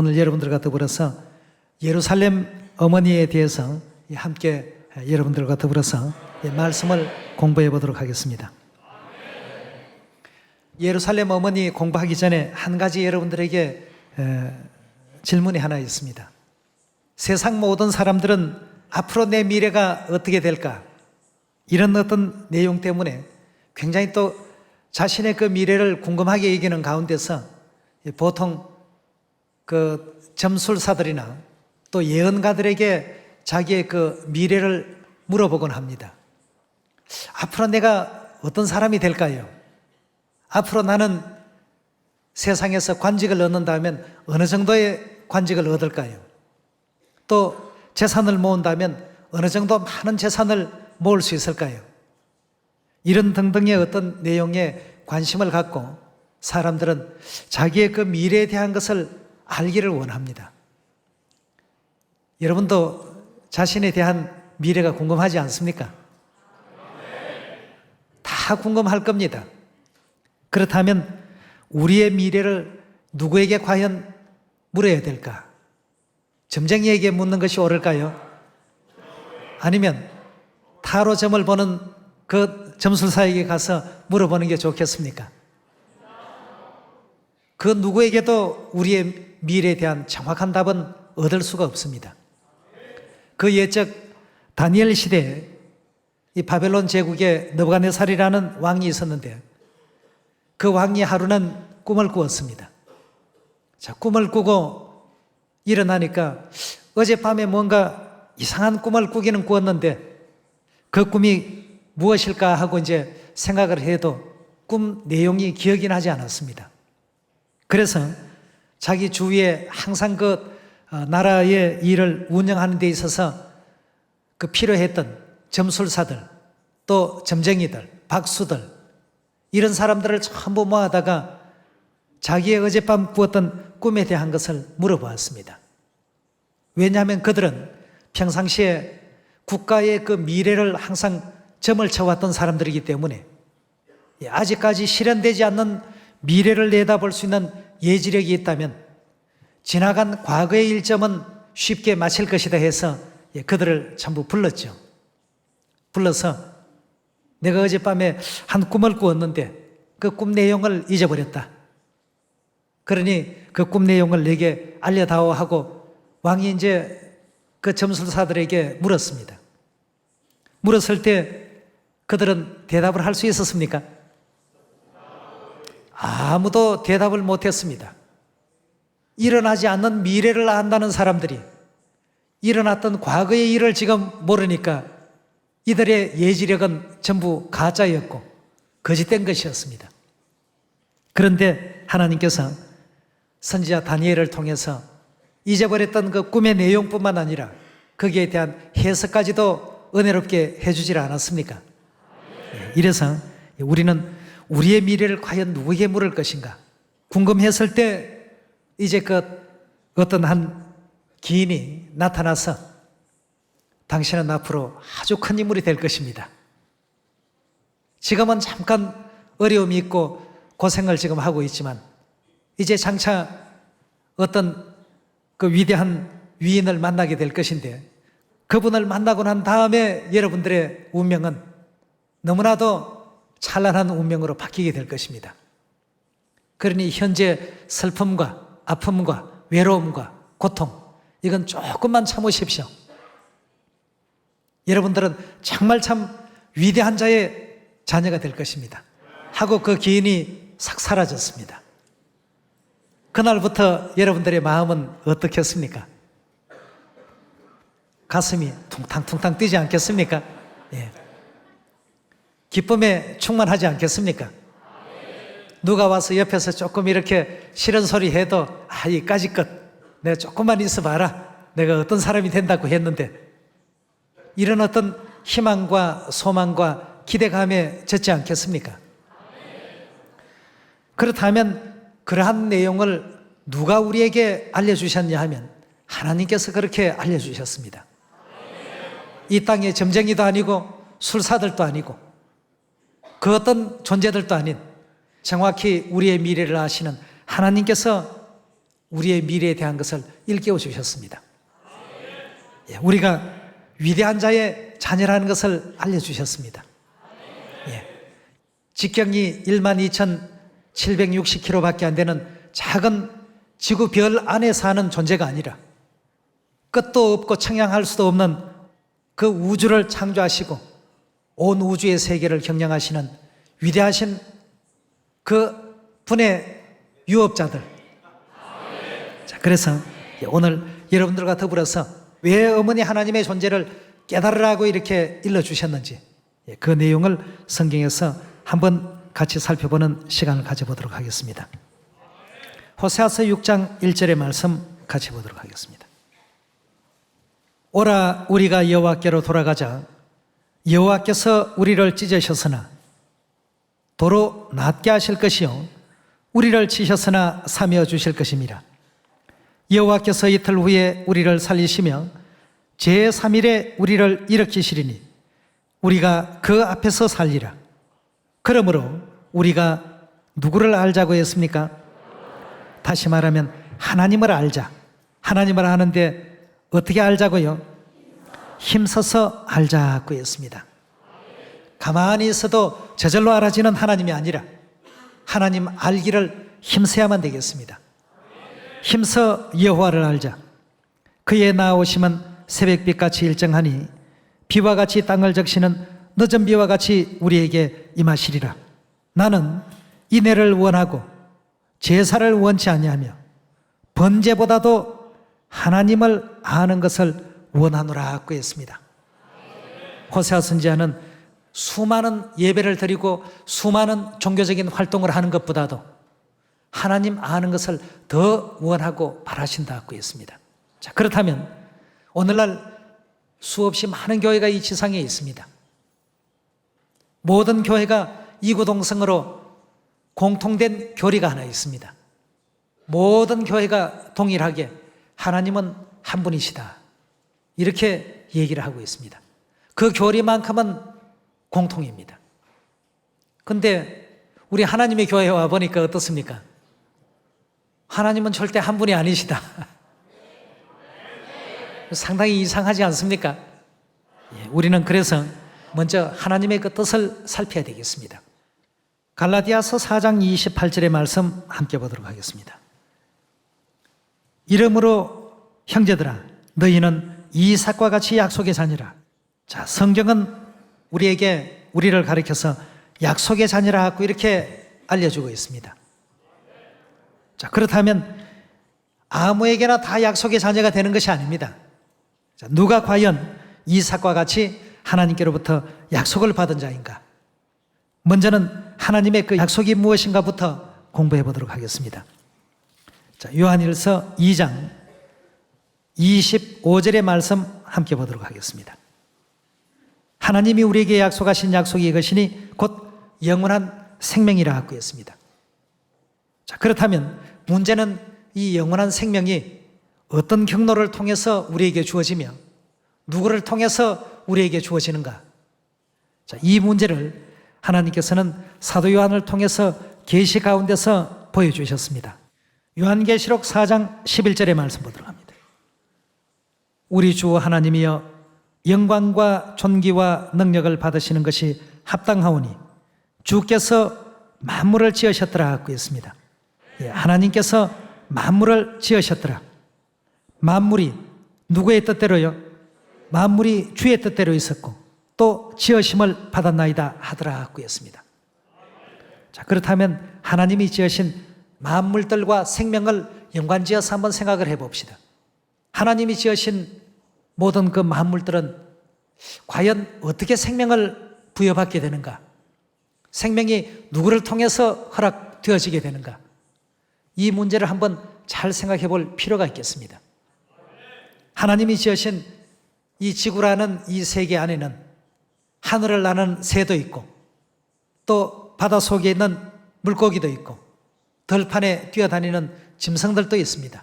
오늘 여러분들과 더불어서 예루살렘 어머니에 대해서 함께 여러분들과 더불어서 말씀을 공부해 보도록 하겠습니다. 예루살렘 어머니 공부하기 전에 한 가지 여러분들에게 질문이 하나 있습니다. 세상 모든 사람들은 앞으로 내 미래가 어떻게 될까? 이런 어떤 내용 때문에 굉장히 또 자신의 그 미래를 궁금하게 여기는 가운데서 보통 그 점술사들이나 또 예언가들에게 자기의 그 미래를 물어보곤 합니다. 앞으로 내가 어떤 사람이 될까요? 앞으로 나는 세상에서 관직을 얻는다면 어느 정도의 관직을 얻을까요? 또 재산을 모은다면 어느 정도 많은 재산을 모을 수 있을까요? 이런 등등의 어떤 내용에 관심을 갖고 사람들은 자기의 그 미래에 대한 것을 알기를 원합니다. 여러분도 자신에 대한 미래가 궁금하지 않습니까? 다 궁금할 겁니다. 그렇다면 우리의 미래를 누구에게 과연 물어야 될까? 점쟁이에게 묻는 것이 옳을까요? 아니면 타로 점을 보는 그 점술사에게 가서 물어보는 게 좋겠습니까? 그 누구에게도 우리의 미래에 대한 정확한 답은 얻을 수가 없습니다. 그 옛적 다니엘 시대에 이 바벨론 제국에 느부갓네살이라는 왕이 있었는데 그 왕이 하루는 꿈을 꾸었습니다. 자, 꿈을 꾸고 일어나니까 어젯밤에 뭔가 이상한 꿈을 꾸기는 꾸었는데 그 꿈이 무엇일까 하고 이제 생각을 해도 꿈 내용이 기억이 나지 않았습니다. 그래서 자기 주위에 항상 그 나라의 일을 운영하는 데 있어서 그 필요했던 점술사들, 또 점쟁이들, 박수들 이런 사람들을 전부 모아다가 자기의 어젯밤 꾸었던 꿈에 대한 것을 물어보았습니다. 왜냐하면 그들은 평상시에 국가의 그 미래를 항상 점을 쳐왔던 사람들이기 때문에 아직까지 실현되지 않는 미래를 내다볼 수 있는 예지력이 있다면 지나간 과거의 일점은 쉽게 맞힐 것이다 해서 그들을 전부 불렀죠. 불러서 내가 어젯밤에 한 꿈을 꾸었는데 그 꿈 내용을 잊어버렸다. 그러니 그 꿈 내용을 내게 알려다오 하고 왕이 이제 그 점술사들에게 물었습니다. 물었을 때 그들은 대답을 할 수 있었습니까? 아무도 대답을 못했습니다. 일어나지 않는 미래를 안다는 사람들이 일어났던 과거의 일을 지금 모르니까 이들의 예지력은 전부 가짜였고 거짓된 것이었습니다. 그런데 하나님께서 선지자 다니엘을 통해서 잊어버렸던 그 꿈의 내용뿐만 아니라 거기에 대한 해석까지도 은혜롭게 해주질 않았습니까? 이래서 우리는 우리의 미래를 과연 누구에게 물을 것인가 궁금했을 때 이제 그 어떤 한 기인이 나타나서 당신은 앞으로 아주 큰 인물이 될 것입니다. 지금은 잠깐 어려움이 있고 고생을 지금 하고 있지만 이제 장차 어떤 그 위대한 위인을 만나게 될 것인데 그분을 만나고 난 다음에 여러분들의 운명은 너무나도 찬란한 운명으로 바뀌게 될 것입니다. 그러니 현재 슬픔과 아픔과 외로움과 고통 이건 조금만 참으십시오. 여러분들은 정말 참 위대한 자의 자녀가 될 것입니다. 하고 그 기인이 싹 사라졌습니다. 그날부터 여러분들의 마음은 어떻겠습니까? 가슴이 퉁탕퉁탕 뛰지 않겠습니까? 예. 기쁨에 충만하지 않겠습니까? 누가 와서 옆에서 조금 이렇게 싫은 소리 해도 이까짓 것 내가 조금만 있어봐라 내가 어떤 사람이 된다고 했는데 이런 어떤 희망과 소망과 기대감에 젖지 않겠습니까? 그렇다면 그러한 내용을 누가 우리에게 알려주셨냐 하면 하나님께서 그렇게 알려주셨습니다. 이 땅의 점쟁이도 아니고 술사들도 아니고 그 어떤 존재들도 아닌 정확히 우리의 미래를 아시는 하나님께서 우리의 미래에 대한 것을 일깨워 주셨습니다. 예, 우리가 위대한 자의 자녀라는 것을 알려주셨습니다. 예, 직경이 12,760km밖에 안 되는 작은 지구 별 안에 사는 존재가 아니라 끝도 없고 청량할 수도 없는 그 우주를 창조하시고 온 우주의 세계를 경영하시는 위대하신 그 분의 유업자들. 자, 그래서 오늘 여러분들과 더불어서 왜 어머니 하나님의 존재를 깨달으라고 이렇게 일러주셨는지 그 내용을 성경에서 한번 같이 살펴보는 시간을 가져보도록 하겠습니다. 호세아서 6장 1절의 말씀 같이 보도록 하겠습니다. 오라 우리가 여호와께로 돌아가자. 여호와께서 우리를 찢으셨으나 도로 낫게 하실 것이요 우리를 치셨으나 사며 주실 것임이라. 여호와께서 이틀 후에 우리를 살리시며 제3일에 우리를 일으키시리니 우리가 그 앞에서 살리라. 그러므로 우리가 누구를 알자고 했습니까? 다시 말하면 하나님을 알자. 하나님을 아는데 어떻게 알자고요? 힘써서 알자고 했습니다. 가만히 있어도 저절로 알아지는 하나님이 아니라 하나님 알기를 힘써야만 되겠습니다. 힘써 여호와를 알자. 그의 나오심은 새벽빛같이 일정하니 비와 같이 땅을 적시는 늦은 비와 같이 우리에게 임하시리라. 나는 인애를 원하고 제사를 원치 아니하며 번제보다도 하나님을 아는 것을 원하노라고 했습니다. 호세아 선지자는 수많은 예배를 드리고 수많은 종교적인 활동을 하는 것보다도 하나님 아는 것을 더 원하고 바라신다고 했습니다. 자, 그렇다면 오늘날 수없이 많은 교회가 이 지상에 있습니다. 모든 교회가 이구동성으로 공통된 교리가 하나 있습니다. 모든 교회가 동일하게 하나님은 한 분이시다 이렇게 얘기를 하고 있습니다. 그 교리만큼은 공통입니다. 그런데 우리 하나님의 교회에 와 보니까 어떻습니까? 하나님은 절대 한 분이 아니시다. 상당히 이상하지 않습니까? 우리는 그래서 먼저 하나님의 그 뜻을 살펴야 되겠습니다. 갈라디아서 4장 28절의 말씀 함께 보도록 하겠습니다. 이러므로 형제들아 너희는 이삭과 같이 약속의 자녀라. 자, 성경은 우리를 가리켜서 약속의 자녀라고 이렇게 알려주고 있습니다. 자, 그렇다면 아무에게나 다 약속의 자녀가 되는 것이 아닙니다. 자, 누가 과연 이삭과 같이 하나님께로부터 약속을 받은 자인가? 먼저는 하나님의 그 약속이 무엇인가부터 공부해 보도록 하겠습니다. 자, 요한일서 2장 25절의 말씀 함께 보도록 하겠습니다. 하나님이 우리에게 약속하신 약속이 이것이니 곧 영원한 생명이라고 했습니다. 자, 그렇다면 문제는 이 영원한 생명이 어떤 경로를 통해서 우리에게 주어지며 누구를 통해서 우리에게 주어지는가? 자, 이 문제를 하나님께서는 사도 요한을 통해서 계시 가운데서 보여주셨습니다. 요한계시록 4장 11절의 말씀 보도록 합니다. 우리 주 하나님이여 영광과 존귀와 능력을 받으시는 것이 합당하오니 주께서 만물을 지으셨더라고 했습니다. 하나님께서 만물을 지으셨더라. 만물이 누구의 뜻대로요? 만물이 주의 뜻대로 있었고 또 지으심을 받았나이다 하더라고 했습니다. 자, 그렇다면 하나님이 지으신 만물들과 생명을 연관지어서 한번 생각을 해봅시다. 하나님이 지으신 모든 그 만물들은 과연 어떻게 생명을 부여받게 되는가? 생명이 누구를 통해서 허락되어지게 되는가? 이 문제를 한번 잘 생각해 볼 필요가 있겠습니다. 하나님이 지으신 이 지구라는 이 세계 안에는 하늘을 나는 새도 있고 또 바다 속에 있는 물고기도 있고 들판에 뛰어다니는 짐승들도 있습니다.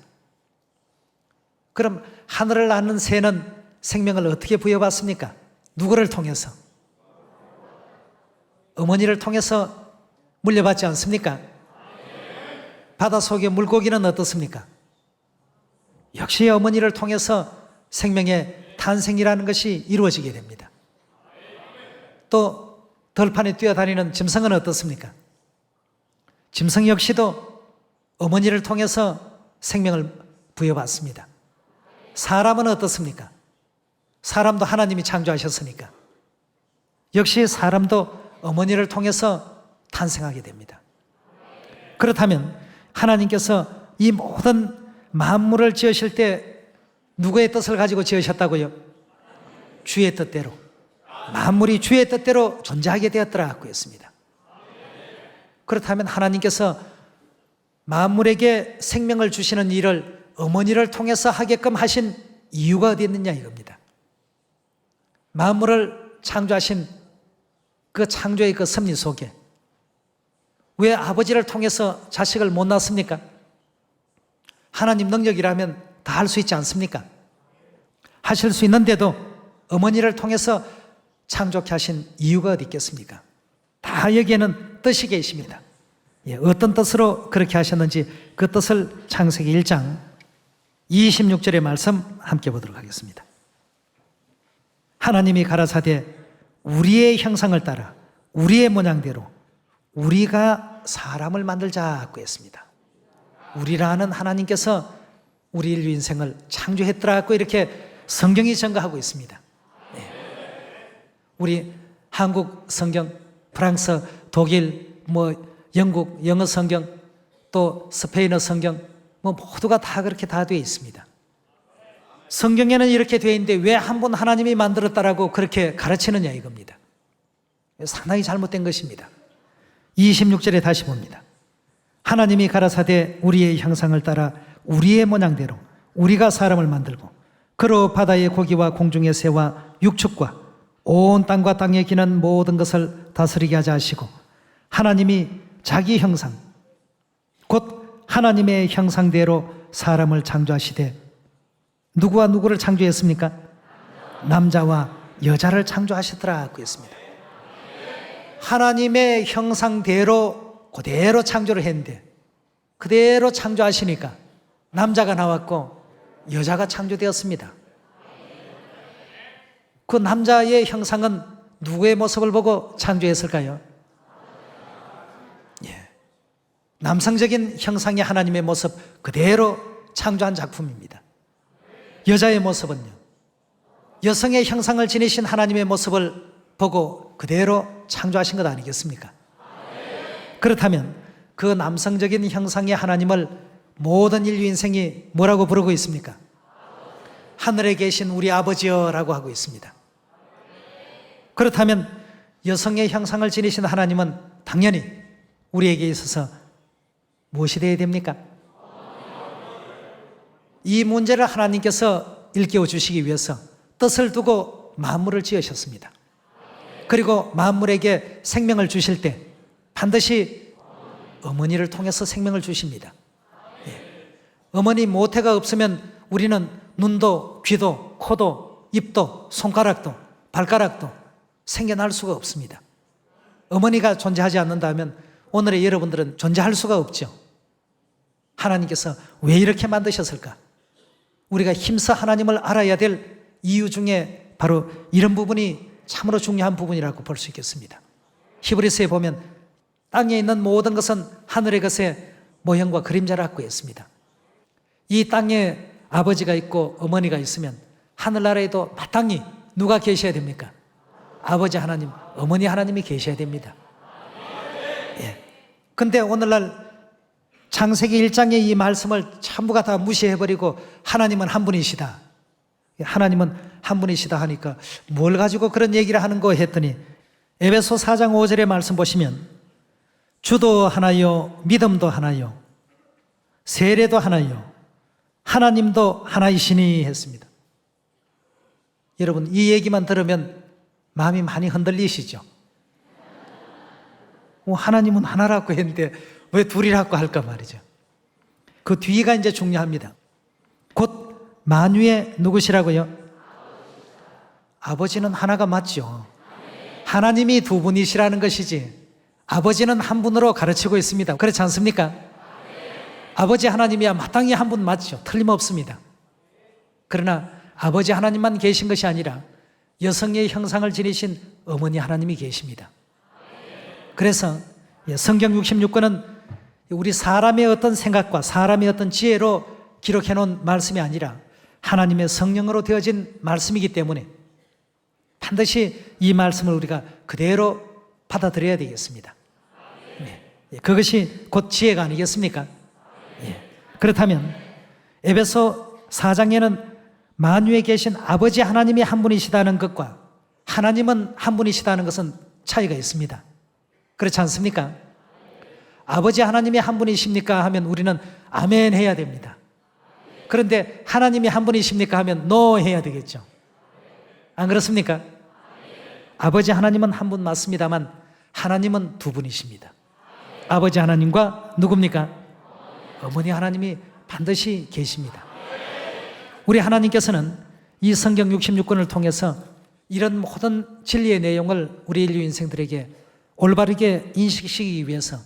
그럼 하늘을 나는 새는 생명을 어떻게 부여받습니까? 누구를 통해서? 어머니를 통해서 물려받지 않습니까? 바다 속의 물고기는 어떻습니까? 역시 어머니를 통해서 생명의 탄생이라는 것이 이루어지게 됩니다. 또 들판에 뛰어다니는 짐승은 어떻습니까? 짐승 역시도 어머니를 통해서 생명을 부여받습니다. 사람은 어떻습니까? 사람도 하나님이 창조하셨으니까 역시 사람도 어머니를 통해서 탄생하게 됩니다. 그렇다면 하나님께서 이 모든 만물을 지으실 때 누구의 뜻을 가지고 지으셨다고요? 주의 뜻대로. 만물이 주의 뜻대로 존재하게 되었더라고 했습니다. 그렇다면 하나님께서 만물에게 생명을 주시는 일을 어머니를 통해서 하게끔 하신 이유가 어디 있느냐 이겁니다. 만물을 창조하신 그 창조의 그 섭리 속에 왜 아버지를 통해서 자식을 못 낳습니까? 하나님 능력이라면 다 할 수 있지 않습니까? 하실 수 있는데도 어머니를 통해서 창조케 하신 이유가 어디 있겠습니까? 다 여기에는 뜻이 계십니다. 어떤 뜻으로 그렇게 하셨는지 그 뜻을 창세기 1장 26절의 말씀 함께 보도록 하겠습니다. 하나님이 가라사대 우리의 형상을 따라 우리의 모양대로 우리가 사람을 만들자고 했습니다. 우리라는 하나님께서 우리 인류 인생을 창조했더라고 이렇게 성경이 증거하고 있습니다. 우리 한국 성경, 프랑스, 독일, 영국 영어 성경, 또 스페인어 성경 모두가 다 그렇게 다 되어 있습니다. 성경에는 이렇게 되어 있는데 왜 한 분 하나님이 만들었다라고 그렇게 가르치느냐 이겁니다. 상당히 잘못된 것입니다. 26절에 다시 봅니다. 하나님이 가라사대 우리의 형상을 따라 우리의 모양대로 우리가 사람을 만들고 그로 바다의 고기와 공중의 새와 육축과 온 땅과 땅에 기는 모든 것을 다스리게 하자 하시고 하나님이 자기 형상 곧 하나님의 형상대로 사람을 창조하시되 누구와 누구를 창조했습니까? 남자와 여자를 창조하시더라고 했습니다. 하나님의 형상대로 그대로 창조를 했는데 그대로 창조하시니까 남자가 나왔고 여자가 창조되었습니다. 그 남자의 형상은 누구의 모습을 보고 창조했을까요? 남성적인 형상의 하나님의 모습 그대로 창조한 작품입니다. 여자의 모습은요, 여성의 형상을 지니신 하나님의 모습을 보고 그대로 창조하신 것 아니겠습니까? 그렇다면 그 남성적인 형상의 하나님을 모든 인류 인생이 뭐라고 부르고 있습니까? 하늘에 계신 우리 아버지여라고 하고 있습니다. 그렇다면 여성의 형상을 지니신 하나님은 당연히 우리에게 있어서 무엇이 되어야 됩니까? 이 문제를 하나님께서 일깨워 주시기 위해서 뜻을 두고 만물을 지으셨습니다. 그리고 만물에게 생명을 주실 때 반드시 어머니를 통해서 생명을 주십니다. 어머니 모태가 없으면 우리는 눈도 귀도 코도 입도 손가락도 발가락도 생겨날 수가 없습니다. 어머니가 존재하지 않는다면 오늘의 여러분들은 존재할 수가 없죠. 하나님께서 왜 이렇게 만드셨을까? 우리가 힘써 하나님을 알아야 될 이유 중에 바로 이런 부분이 참으로 중요한 부분이라고 볼 수 있겠습니다. 히브리서에 보면 땅에 있는 모든 것은 하늘의 것의 모형과 그림자라고 했습니다. 이 땅에 아버지가 있고 어머니가 있으면 하늘나라에도 마땅히 누가 계셔야 됩니까? 아버지 하나님, 어머니 하나님이 계셔야 됩니다. 근데 오늘날 창세기 1장의 이 말씀을 전부가 다 무시해버리고 하나님은 한 분이시다. 하나님은 한 분이시다 하니까 뭘 가지고 그런 얘기를 하는 거 했더니 에베소 4장 5절의 말씀 보시면 주도 하나요, 믿음도 하나요, 세례도 하나요, 하나님도 하나이시니 했습니다. 여러분 이 얘기만 들으면 마음이 많이 흔들리시죠? 하나님은 하나라고 했는데 왜 둘이라고 할까 말이죠. 그 뒤가 이제 중요합니다. 곧 만유의 누구시라고요? 아버지는 하나가 맞죠. 하나님이 두 분이시라는 것이지 아버지는 한 분으로 가르치고 있습니다. 그렇지 않습니까? 아버지 하나님이야 마땅히 한 분 맞죠. 틀림없습니다. 그러나 아버지 하나님만 계신 것이 아니라 여성의 형상을 지니신 어머니 하나님이 계십니다. 그래서 성경 66권은 우리 사람의 어떤 생각과 사람의 어떤 지혜로 기록해 놓은 말씀이 아니라 하나님의 성령으로 되어진 말씀이기 때문에 반드시 이 말씀을 우리가 그대로 받아들여야 되겠습니다. 그것이 곧 지혜가 아니겠습니까? 그렇다면 에베소 4장에는 만유에 계신 아버지 하나님이 한 분이시다는 것과 하나님은 한 분이시다는 것은 차이가 있습니다. 그렇지 않습니까? 아버지 하나님이 한 분이십니까 하면 우리는 아멘 해야 됩니다. 그런데 하나님이 한 분이십니까 하면 노 해야 되겠죠. 안 그렇습니까? 아버지 하나님은 한 분 맞습니다만 하나님은 두 분이십니다. 아버지 하나님과 누굽니까? 어머니 하나님이 반드시 계십니다. 우리 하나님께서는 이 성경 66권을 통해서 이런 모든 진리의 내용을 우리 인류 인생들에게 올바르게 인식시키기 위해서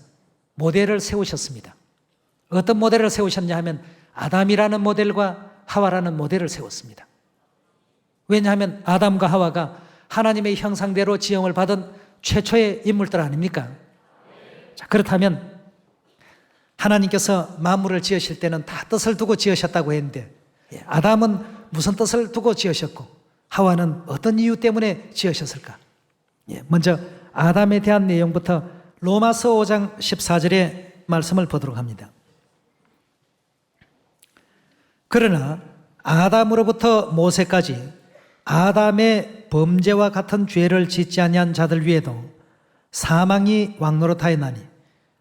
모델을 세우셨습니다. 어떤 모델을 세우셨냐 하면 아담이라는 모델과 하와라는 모델을 세웠습니다. 왜냐하면 아담과 하와가 하나님의 형상대로 지음을 받은 최초의 인물들 아닙니까? 자, 그렇다면 하나님께서 만물을 지으실 때는 다 뜻을 두고 지으셨다고 했는데 아담은 무슨 뜻을 두고 지으셨고 하와는 어떤 이유 때문에 지으셨을까? 먼저 아담에 대한 내용부터 로마서 5장 14절의 말씀을 보도록 합니다. 그러나 아담으로부터 모세까지 아담의 범죄와 같은 죄를 짓지 아니한 자들 위에도 사망이 왕노릇하였나니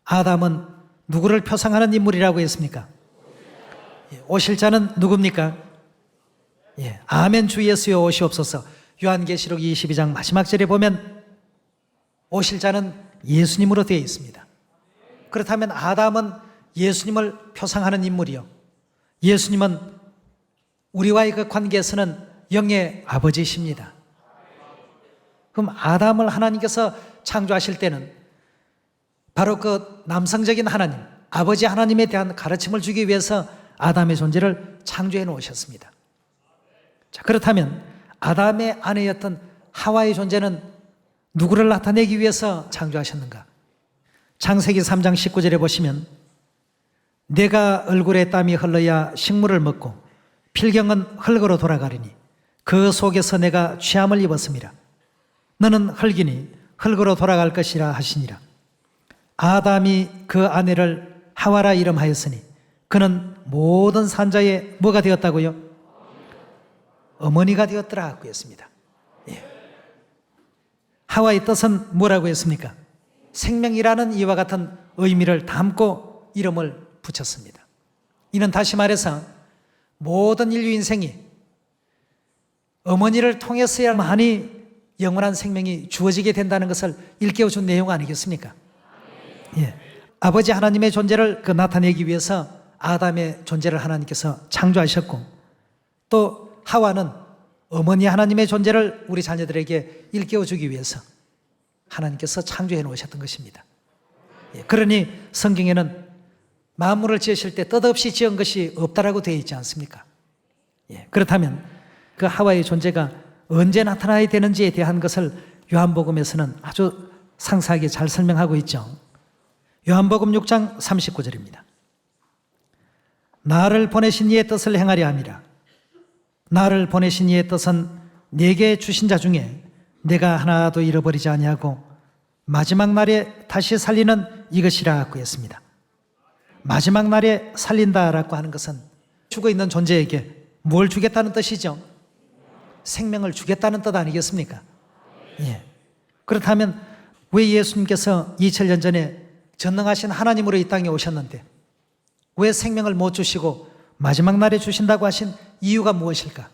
아담은 누구를 표상하는 인물이라고 했습니까? 오실 자는 누굽니까? 아멘 주 예수여 오시옵소서. 요한계시록 22장 마지막 절에 보면 오실 자는 예수님으로 되어 있습니다. 그렇다면 아담은 예수님을 표상하는 인물이요, 예수님은 우리와의 그 관계에서는 영의 아버지십니다. 그럼 아담을 하나님께서 창조하실 때는 바로 그 남성적인 하나님, 아버지 하나님에 대한 가르침을 주기 위해서 아담의 존재를 창조해 놓으셨습니다. 자, 그렇다면 아담의 아내였던 하와의 존재는 누구를 나타내기 위해서 창조하셨는가? 창세기 3장 19절에 보시면 내가 얼굴에 땀이 흘러야 식물을 먹고 필경은 흙으로 돌아가리니 그 속에서 내가 취함을 입었음이라. 너는 흙이니 흙으로 돌아갈 것이라 하시니라. 아담이 그 아내를 하와라 이름하였으니 그는 모든 산자의 뭐가 되었다고요? 어머니가 되었더라고 했습니다. 하와의 뜻은 뭐라고 했습니까? 생명이라는 이와 같은 의미를 담고 이름을 붙였습니다. 이는 다시 말해서 모든 인류 인생이 어머니를 통해서야만이 영원한 생명이 주어지게 된다는 것을 일깨워준 내용 아니겠습니까? 아버지 하나님의 존재를 나타내기 위해서 아담의 존재를 하나님께서 창조하셨고, 또 하와는 어머니 하나님의 존재를 우리 자녀들에게 일깨워주기 위해서 하나님께서 창조해 놓으셨던 것입니다. 그러니 성경에는 만물을 지으실 때 뜻없이 지은 것이 없다라고 되어 있지 않습니까? 그렇다면 그 하와의 존재가 언제 나타나야 되는지에 대한 것을 요한복음에서는 아주 상세하게 잘 설명하고 있죠. 요한복음 6장 39절입니다. 나를 보내신 이의 뜻을 행하려 함이라. 나를 보내신 이의 뜻은 내게 주신 자 중에 내가 하나도 잃어버리지 아니하고 마지막 날에 다시 살리는 이것이라고 했습니다. 마지막 날에 살린다라고 하는 것은 죽어 있는 존재에게 뭘 주겠다는 뜻이죠? 생명을 주겠다는 뜻 아니겠습니까? 그렇다면 왜 예수님께서 2000년 전에 전능하신 하나님으로 이 땅에 오셨는데 왜 생명을 못 주시고 마지막 날에 주신다고 하신 이유가 무엇일까?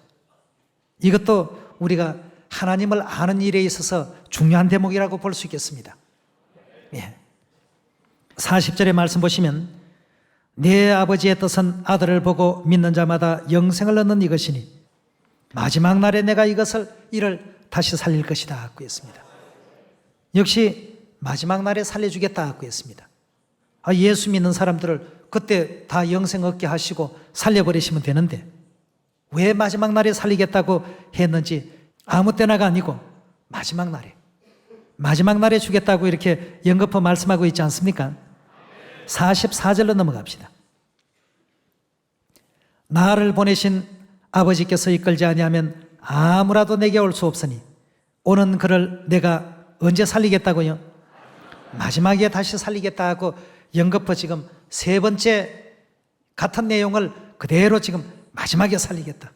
이것도 우리가 하나님을 아는 일에 있어서 중요한 대목이라고 볼 수 있겠습니다. 40절의 말씀 보시면 내 아버지의 뜻은 아들을 보고 믿는 자마다 영생을 얻는 이것이니 마지막 날에 내가 이를 다시 살릴 것이다 하고 했습니다. 역시 마지막 날에 살려주겠다 하고 했습니다. 예수 믿는 사람들을 그때 다 영생 얻게 하시고 살려버리시면 되는데 왜 마지막 날에 살리겠다고 했는지 아무 때나가 아니고 마지막 날에 주겠다고 이렇게 연거푸 말씀하고 있지 않습니까? 44절로 넘어갑시다. 나를 보내신 아버지께서 이끌지 아니하면 아무라도 내게 올 수 없으니 오는 그를 내가 언제 살리겠다고요? 마지막에 다시 살리겠다 하고 연거푸 지금 세 번째 같은 내용을 그대로 지금 마지막에 살리겠다.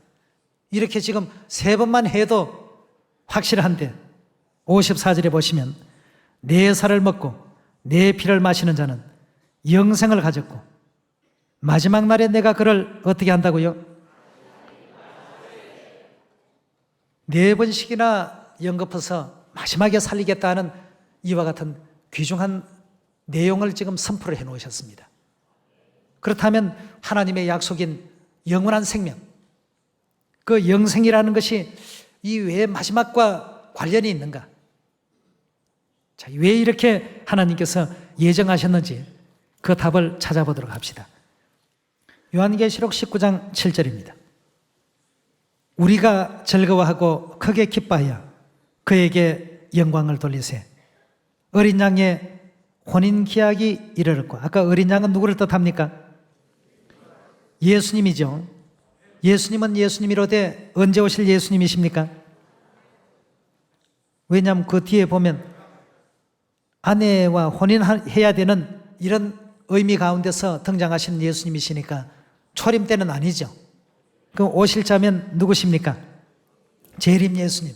이렇게 지금 세 번만 해도 확실한데 54절에 보시면 내 살을 먹고 내 피를 마시는 자는 영생을 가졌고 마지막 날에 내가 그를 어떻게 한다고요? 네 번씩이나 연거푸서 마지막에 살리겠다는 이와 같은 귀중한 내용을 지금 선포를 해 놓으셨습니다. 그렇다면 하나님의 약속인 영원한 생명, 그 영생이라는 것이 이 왜 마지막과 관련이 있는가? 자, 왜 이렇게 하나님께서 예정하셨는지 그 답을 찾아보도록 합시다. 요한계시록 19장 7절입니다. 우리가 즐거워하고 크게 기뻐하여 그에게 영광을 돌리세. 어린 양의 혼인 기약이 이르렀고, 아까 어린 양은 누구를 뜻합니까? 예수님이죠. 예수님은 예수님이로되 언제 오실 예수님이십니까? 왜냐하면 그 뒤에 보면 아내와 혼인해야 되는 이런 의미 가운데서 등장하시는 예수님이시니까 초림 때는 아니죠. 그럼 오실 자면 누구십니까? 재림 예수님.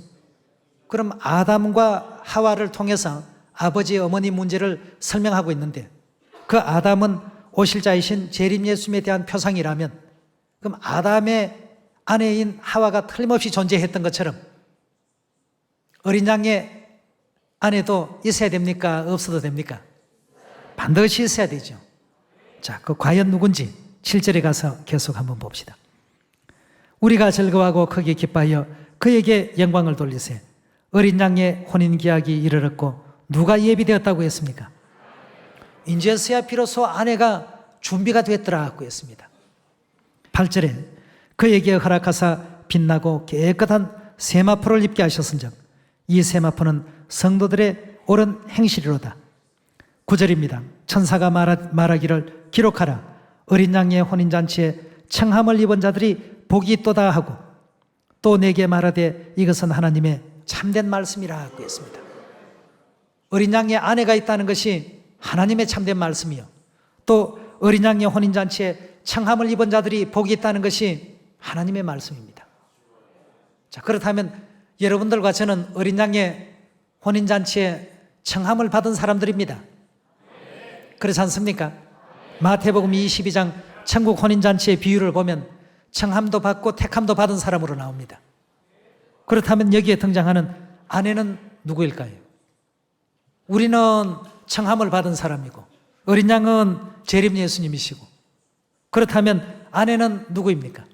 그럼 아담과 하와를 통해서 아버지 어머니 문제를 설명하고 있는데 그 아담은 오실 자이신 재림 예수님에 대한 표상이라면 그럼 아담의 아내인 하와가 틀림없이 존재했던 것처럼 어린 양의 아내도 있어야 됩니까? 없어도 됩니까? 반드시 있어야 되죠. 자, 그 과연 누군지 7절에 가서 계속 한번 봅시다. 우리가 즐거워하고 크게 기뻐하여 그에게 영광을 돌리세. 어린 양의 혼인 기약이 이르렀고 누가 예비되었다고 했습니까? 인제서야 비로소 아내가 준비가 됐더라고 했습니다. 8절에 그에게 허락하사 빛나고 깨끗한 세마포를 입게 하셨은즉 이 세마포는 성도들의 옳은 행실이로다. 9절입니다. 천사가 말하기를 기록하라. 어린 양의 혼인잔치에 청함을 입은 자들이 복이 있도다 하고 또 내게 말하되 이것은 하나님의 참된 말씀이라고 했습니다. 어린 양의 아내가 있다는 것이 하나님의 참된 말씀이요, 또 어린 양의 혼인잔치에 청함을 입은 자들이 복이 있다는 것이 하나님의 말씀입니다. 자, 그렇다면 여러분들과 저는 어린 양의 혼인잔치에 청함을 받은 사람들입니다. 그렇지 않습니까? 마태복음 22장 천국 혼인잔치의 비유를 보면 청함도 받고 택함도 받은 사람으로 나옵니다. 그렇다면 여기에 등장하는 아내는 누구일까요? 우리는 청함을 받은 사람이고 어린 양은 재림 예수님이시고, 그렇다면 아내는 누구입니까?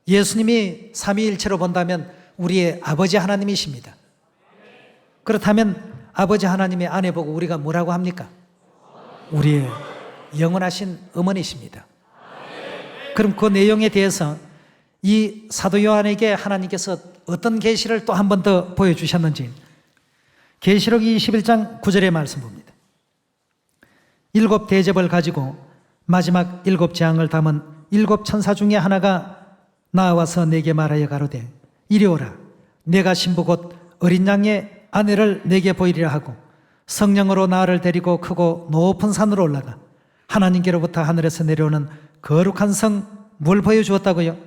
예수님이 삼위일체로 본다면 우리의 아버지 하나님이십니다. 그렇다면 아버지 하나님의 아내 보고 우리가 뭐라고 합니까? 우리의 영원하신 어머니십니다. 그럼 그 내용에 대해서 이 사도 요한에게 하나님께서 어떤 계시를 또 한 번 더 보여주셨는지 계시록 21장 9절의 말씀 봅니다. 7 대접을 가지고 마지막 7 재앙을 담은 7 천사 중에 하나가 나와서 내게 말하여 가로되 이리 오라. 내가 신부 곧 어린 양의 아내를 내게 보이리라 하고 성령으로 나를 데리고 크고 높은 산으로 올라가 하나님께로부터 하늘에서 내려오는 거룩한 성 뭘 보여주었다고요?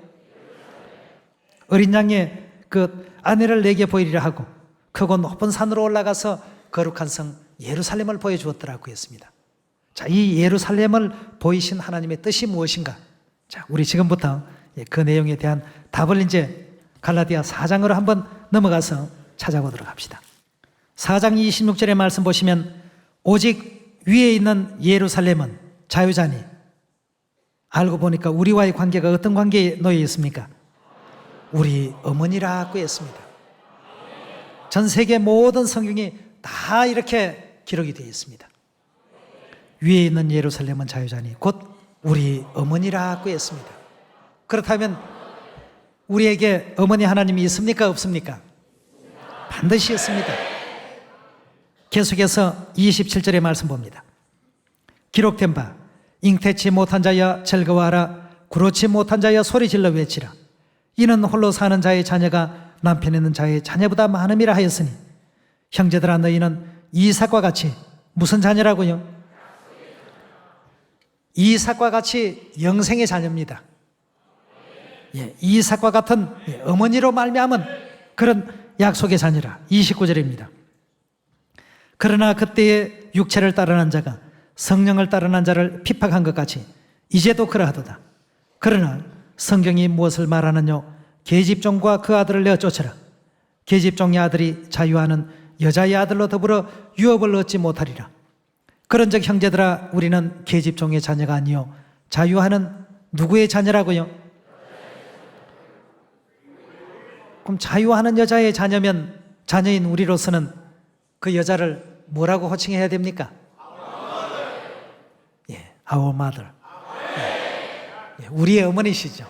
어린 양의 그 아내를 내게 보이리라 하고 크고 높은 산으로 올라가서 거룩한 성 예루살렘을 보여주었더라고 했습니다. 자, 이 예루살렘을 보이신 하나님의 뜻이 무엇인가? 자, 우리 지금부터 그 내용에 대한 답을 이제 갈라디아 4장으로 한번 넘어가서 찾아보도록 합시다. 4장 26절의 말씀 보시면 오직 위에 있는 예루살렘은 자유자니, 알고 보니까 우리와의 관계가 어떤 관계에 놓여 있습니까? 우리 어머니라고 했습니다. 전 세계 모든 성경이 다 이렇게 기록이 되어 있습니다. 위에 있는 예루살렘은 자유자니 곧 우리 어머니라고 했습니다. 그렇다면 우리에게 어머니 하나님이 있습니까? 없습니까? 반드시 있습니다. 계속해서 27절의 말씀 봅니다. 기록된 바 잉태치 못한 자여 즐거워하라. 구로치 못한 자여 소리질러 외치라. 이는 홀로 사는 자의 자녀가 남편 있는 자의 자녀보다 많음이라 하였으니 형제들아 너희는 이삭과 같이 무슨 자녀라고요? 이삭과 같이 영생의 자녀입니다. 이삭과 같은 어머니로 말미암은 그런 약속의 자녀라. 29절입니다. 그러나 그때의 육체를 따르는 자가 성령을 따르는 자를 핍박한 것 같이 이제도 그러하도다. 그러나 성경이 무엇을 말하느냐? 계집종과 그 아들을 내어 쫓으라. 계집종의 아들이 자유하는 여자의 아들로 더불어 유업을 얻지 못하리라. 그런즉 형제들아 우리는 계집종의 자녀가 아니요 자유하는 누구의 자녀라고요? 그럼 자유하는 여자의 자녀면 자녀인 우리로서는 그 여자를 뭐라고 호칭해야 됩니까? Our mother. 우리의 어머니시죠.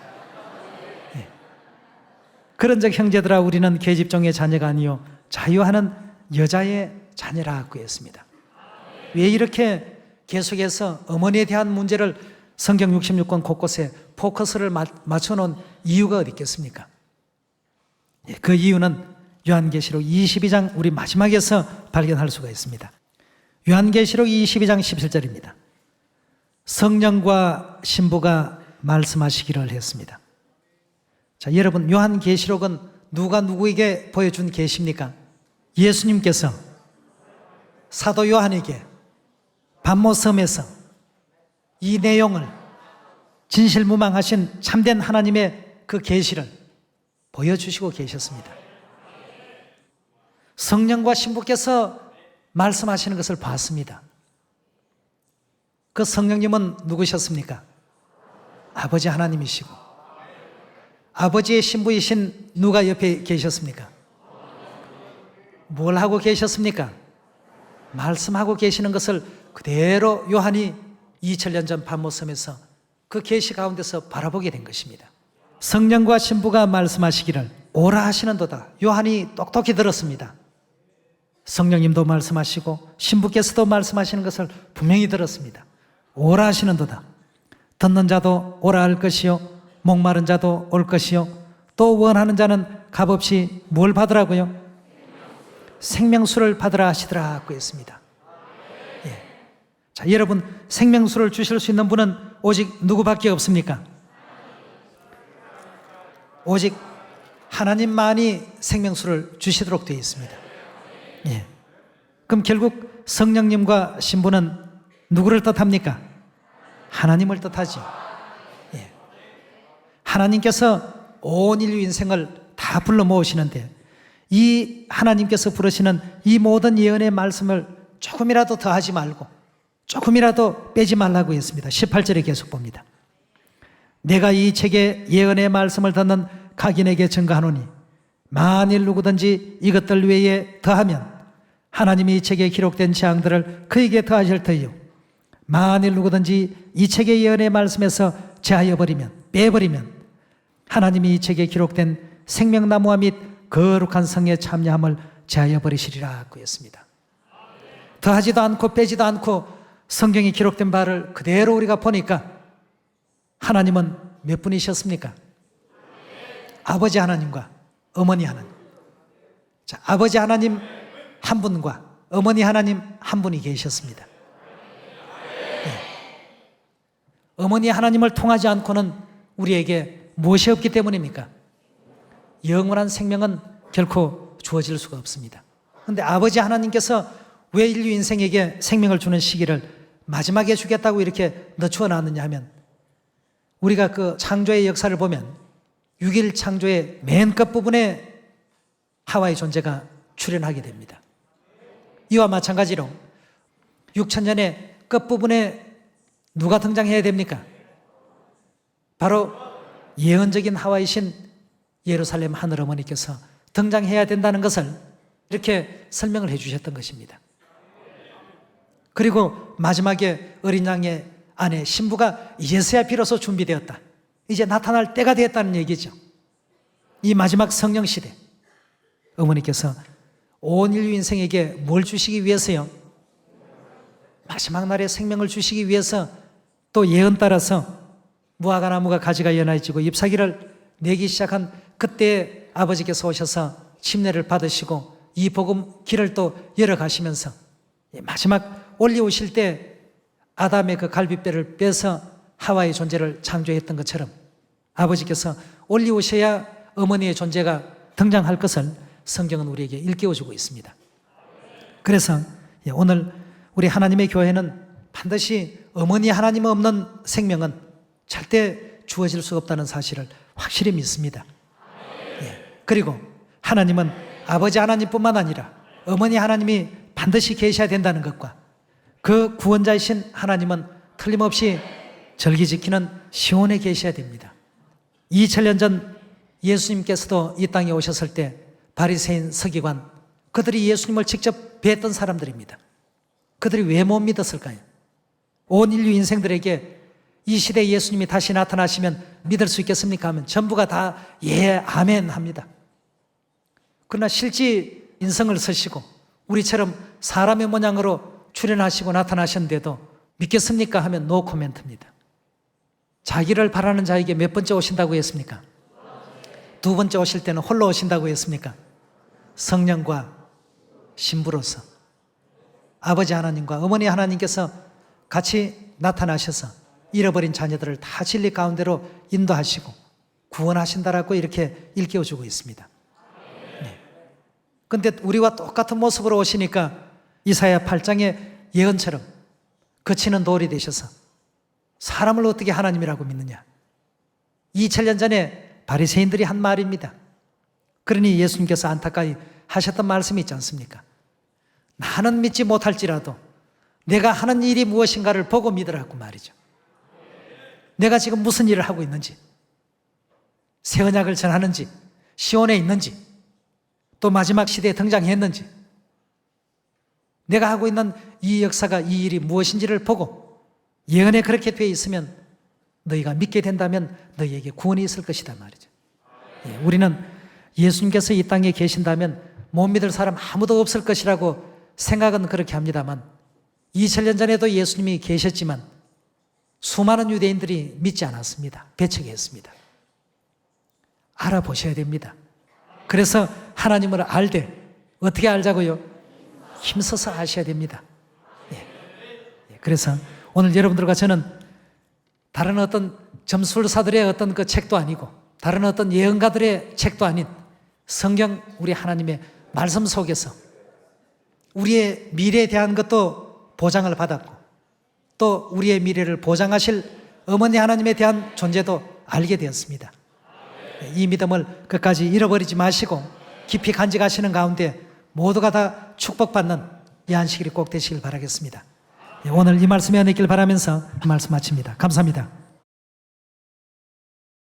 그런즉 형제들아 우리는 계집종의 자녀가 아니요 자유하는 여자의 자녀라고 했습니다. 왜 이렇게 계속해서 어머니에 대한 문제를 성경 66권 곳곳에 포커스를 맞춰놓은 이유가 어디 있겠습니까? 그 이유는 요한계시록 22장 우리 마지막에서 발견할 수가 있습니다. 요한계시록 22장 17절입니다. 성령과 신부가 말씀하시기를 했습니다. 자, 여러분 요한계시록은 누가 누구에게 보여준 계시입니까? 예수님께서 사도 요한에게 patmos섬에서 이 내용을 진실무망하신 참된 하나님의 그 계시를 보여주시고 계셨습니다. 성령과 신부께서 말씀하시는 것을 봤습니다. 그 성령님은 누구셨습니까? 아버지 하나님이시고 아버지의 신부이신 누가 옆에 계셨습니까? 뭘 하고 계셨습니까? 말씀하고 계시는 것을 그대로 요한이 2000년 전 patmos섬에서 그 계시 가운데서 바라보게 된 것입니다. 성령과 신부가 말씀하시기를 오라 하시는도다. 요한이 똑똑히 들었습니다. 성령님도 말씀하시고 신부께서도 말씀하시는 것을 분명히 들었습니다. 오라 하시는도다. 듣는 자도 오라 할 것이요 목마른 자도 올 것이요 또 원하는 자는 값없이 뭘 받으라고요? 생명수를 받으라 하시더라고 했습니다. 자, 여러분 생명수를 주실 수 있는 분은 오직 누구밖에 없습니까? 오직 하나님만이 생명수를 주시도록 되어 있습니다. 그럼 결국 성령님과 신부는 누구를 뜻합니까? 하나님을 뜻하죠. 하나님께서 온 인류 인생을 다 불러 모으시는데 이 하나님께서 부르시는 이 모든 예언의 말씀을 조금이라도 더하지 말고 조금이라도 빼지 말라고 했습니다. 18절에 계속 봅니다. 내가 이 책에 예언의 말씀을 듣는 각인에게 증거하노니 만일 누구든지 이것들 외에 더하면 하나님이 이 책에 기록된 재앙들을 그에게 더하실 터이요 만일 누구든지 이 책의 예언의 말씀에서 제하여 버리면 빼버리면 하나님이 이 책에 기록된 생명나무와 및 거룩한 성에 참여함을 제하여 버리시리라고 했습니다. 더하지도 않고 빼지도 않고 성경에 기록된 바를 그대로 우리가 보니까 하나님은 몇 분이셨습니까? 아버지 하나님과 어머니 하나님. 자, 아버지 하나님 한 분과 어머니 하나님 한 분이 계셨습니다. 어머니 하나님을 통하지 않고는 우리에게 무엇이 없기 때문입니까? 영원한 생명은 결코 주어질 수가 없습니다. 그런데 아버지 하나님께서 왜 인류 인생에게 생명을 주는 시기를 마지막에 주겠다고 이렇게 늦추어 놨느냐 하면 우리가 그 창조의 역사를 보면 6일 창조의 맨 끝부분에 하와의 존재가 출현하게 됩니다. 이와 마찬가지로 6000년의 끝부분에 누가 등장해야 됩니까? 바로 예언적인 하와이신 예루살렘 하늘어머니께서 등장해야 된다는 것을 이렇게 설명을 해주셨던 것입니다. 그리고 마지막에 어린 양의 아내 신부가 이제서야 비로소 준비되었다. 이제 나타날 때가 되었다는 얘기죠. 이 마지막 성령 시대, 어머니께서 온 인류 인생에게 뭘 주시기 위해서요? 마지막 날에 생명을 주시기 위해서 또 예언 따라서 무화과 나무가 가지가 연해지고 잎사귀를 내기 시작한 그때 아버지께서 오셔서 침례를 받으시고 이 복음 길을 또 열어가시면서 마지막 올리오실 때 아담의 그 갈비뼈를 빼서 하와의 존재를 창조했던 것처럼 아버지께서 올리오셔야 어머니의 존재가 등장할 것을 성경은 우리에게 일깨워주고 있습니다. 그래서 오늘 우리 하나님의 교회는 반드시 어머니 하나님 없는 생명은 절대 주어질 수 없다는 사실을 확실히 믿습니다. 그리고 하나님은 아버지 하나님뿐만 아니라 어머니 하나님이 반드시 계셔야 된다는 것과 그 구원자이신 하나님은 틀림없이 절기지키는 시온에 계셔야 됩니다. 2000년 전 예수님께서도 이 땅에 오셨을 때 바리새인 서기관, 그들이 예수님을 직접 뵀던 사람들입니다. 그들이 왜 못 믿었을까요? 온 인류 인생들에게 이 시대에 예수님이 다시 나타나시면 믿을 수 있겠습니까? 하면 전부가 다 예, 아멘 합니다. 그러나 실제 인성을 쓰시고 우리처럼 사람의 모양으로 출현하시고 나타나셨는데도 믿겠습니까? 하면 노 코멘트입니다. 자기를 바라는 자에게 몇 번째 오신다고 했습니까? 두 번째 오실 때는 홀로 오신다고 했습니까? 성령과 신부로서 아버지 하나님과 어머니 하나님께서 같이 나타나셔서 잃어버린 자녀들을 다 진리 가운데로 인도하시고 구원하신다라고 이렇게 일깨워주고 있습니다. 그런데 우리와 똑같은 모습으로 오시니까 이사야 8장의 예언처럼 거치는 돌이 되셔서 사람을 어떻게 하나님이라고 믿느냐. 2000년 전에 바리새인들이 한 말입니다. 그러니 예수님께서 안타까이 하셨던 말씀이 있지 않습니까? 나는 믿지 못할지라도 내가 하는 일이 무엇인가를 보고 믿으라고 말이죠. 내가 지금 무슨 일을 하고 있는지, 새 언약을 전하는지, 시온에 있는지, 또 마지막 시대에 등장했는지, 내가 하고 있는 이 역사가 이 일이 무엇인지를 보고 예언에 그렇게 되어 있으면 너희가 믿게 된다면 너희에게 구원이 있을 것이다 말이죠. 우리는 예수님께서 이 땅에 계신다면 못 믿을 사람 아무도 없을 것이라고 생각은 그렇게 합니다만 2000년 전에도 예수님이 계셨지만 수많은 유대인들이 믿지 않았습니다. 배척했습니다. 알아보셔야 됩니다. 그래서 하나님을 알되 어떻게 알자고요? 힘써서 아셔야 됩니다. 그래서 오늘 여러분들과 저는 다른 어떤 점술사들의 어떤 그 책도 아니고 다른 어떤 예언가들의 책도 아닌 성경 우리 하나님의 말씀 속에서 우리의 미래에 대한 것도 보장을 받았고 또 우리의 미래를 보장하실 어머니 하나님에 대한 존재도 알게 되었습니다. 이 믿음을 끝까지 잃어버리지 마시고 깊이 간직하시는 가운데 모두가 다 축복받는 이 안식일이 꼭 되시길 바라겠습니다. 오늘 이 말씀이 안에 있길 바라면서 말씀 마칩니다. 감사합니다.